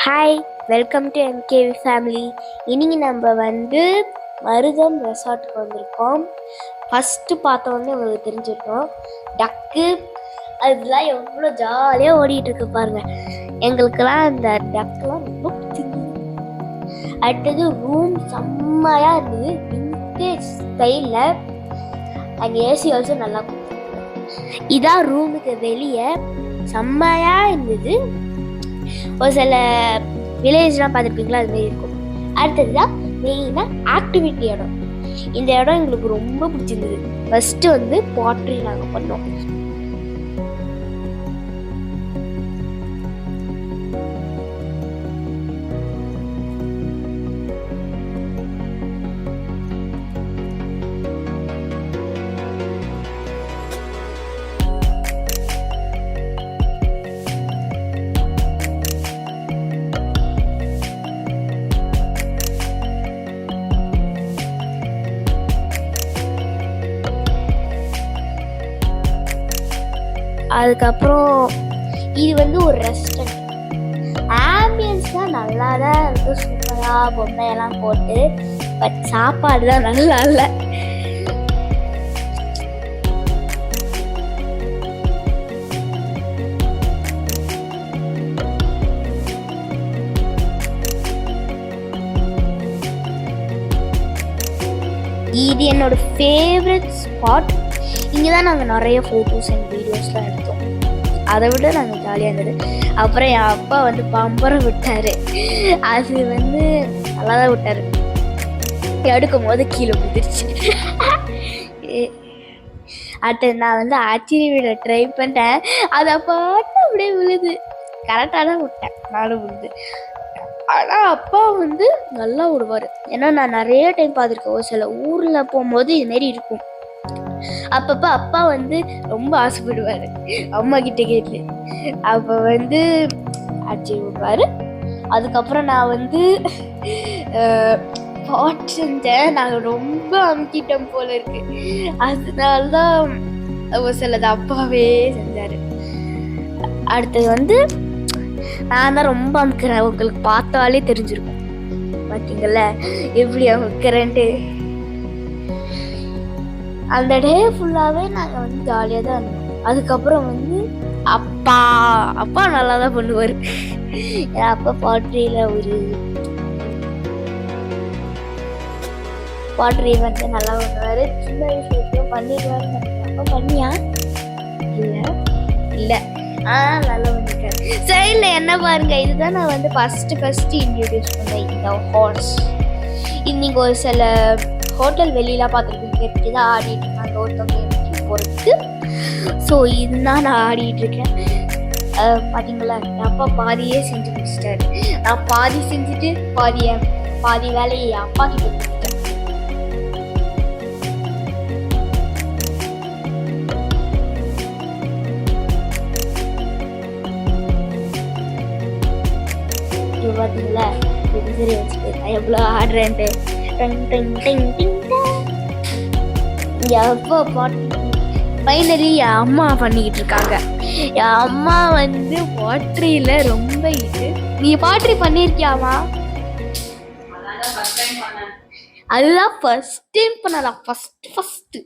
Hi, welcome to MKV family. இன்னைக்கு நம்ம மருதம் ரெசார்ட்டுக்கு வந்திருக்கோம். ஃபஸ்ட்டு பார்த்தோன்னே உங்களுக்கு தெரிஞ்சிருக்கோம் டக்கு அதெல்லாம் எவ்வளோ ஜாலியாக ஓடிட்டு இருக்கு பாருங்க. எங்களுக்கெல்லாம் அந்த டக்குலாம் ரொம்ப பிடிச்சிருந்தது. அடுத்தது ரூம் செம்மையாக இருந்தது, விண்டேஜ் ஸ்டைலில். அண்ட் ஏசி ஆல்சோ நல்லா இதான் ரூமுக்கு வெளியே செம்மையாக இருந்தது. ஒரு சில வில்லேஜ்லாம் பார்த்துருப்பீங்களா, அது மாதிரி இருக்கும். அடுத்ததுதான் மெயினாக ஆக்டிவிட்டி இடம். இந்த இடம் எங்களுக்கு ரொம்ப பிடிச்சிருந்தது. ஃபர்ஸ்ட் பாட்ரி நாங்கள் பண்ணோம். அதுக்கப்புறம் இது ஒரு ரெஸ்டாரண்ட். ஆம்பியன்ஸ்லாம் நல்லா தான் இருக்குது, சூப்பராக பொம்மையெல்லாம் போட்டு. பட் சாப்பாடு தான் நல்லா இல்லை. இது என்னோட ஃபேவரட் ஸ்பாட். இங்கே தான் நாங்கள் நிறைய ஃபோட்டோஸ் அண்ட் வீடியோஸ்லாம் எடுத்தோம். அதை விட நாங்கள் ஜாலியாக இருந்தது. அப்புறம் என் அப்பா பம்பரம் விட்டார். அது நல்லா தான் விட்டார். எடுக்கும் போது கீழே விழுந்துருச்சு. அடுத்து நான் ஆச்சரிய விட ட்ரை பண்ணிட்டேன். அது பாட்டு அப்படியே விழுது. கரெக்டாக தான் விட்டேன், நானும் விழுது. ஆனால் அப்பா நல்லா விடுவார். ஏன்னா நான் நிறைய டைம் பார்த்துருக்கேன். ஒரு சில ஊரில் போகும்போது இதுமாரி இருக்கும். அப்பப்போ அப்பா ரொம்ப ஆசைப்படுவார் அம்மா கிட்ட கேட்டு. அப்போ அடிச்சு விடுவார். அதுக்கப்புறம் நான் பாட்டு செஞ்சேன். நாங்கள் ரொம்ப அமுக்கிட்டோம் போல இருக்கு. அதனால்தான் ஒரு சிலது அப்பாவே செஞ்சார். அடுத்தது நான் தான் ரொம்ப அமுக்கிறேன். உங்களுக்கு பார்த்தாலே தெரிஞ்சிருக்கும். பார்த்தீங்கல்ல எப்படி அமுக்கிறேன்ட்டு. அந்த டே ஃபுல்லாகவே நாங்கள் ஜாலியாக தான் இருந்தோம். அதுக்கப்புறம் அப்பா நல்லா தான் பண்ணுவார். ஏன்னா அப்பா பாட்ரியில் பாட்ரி நல்லா பண்ணுவார். சின்ன வயசுல பண்ணிடுவாருன்னு அப்பா பண்ணியா? இல்லை நல்லா பண்ணிருக்காரு. சைடில் என்ன பாருங்க, இதுதான் நான் ஃபஸ்ட்டு இன்ட்ரடியூஸ் பண்ணேன் இந்த ஹார்ஸ். இன்னைக்கு ஒரு சில ஹோட்டல் வெளியில பார்த்துருக்கு தான் ஆடிட்டு இருக்காங்க ஒருத்தவங்க பொறுத்து. ஸோ இதுதான் நான் ஆடிட்டு இருக்கேன். பார்த்தீங்களா, என் அப்பா பாதியே செஞ்சு முடிச்சிட்டாரு. நான் பாதி செஞ்சுட்டு பாதி வேலையை என் அப்பா கிட்ட கொடுத்துட்டேன். பார்த்தீங்களா, சரி வச்சுட்டு எவ்வளோ ஆடுறேன்ட்டு. ஃபைனலி என் அம்மா பண்ணிக்கிட்டு இருக்காங்க. என் அம்மா பாட்ரியில ரொம்ப இது. நீ பாட்ரி பண்ணிருக்கியாமா? அதுதான் ஃபர்ஸ்ட் டைம் பண்ணலாம். ஃபர்ஸ்ட்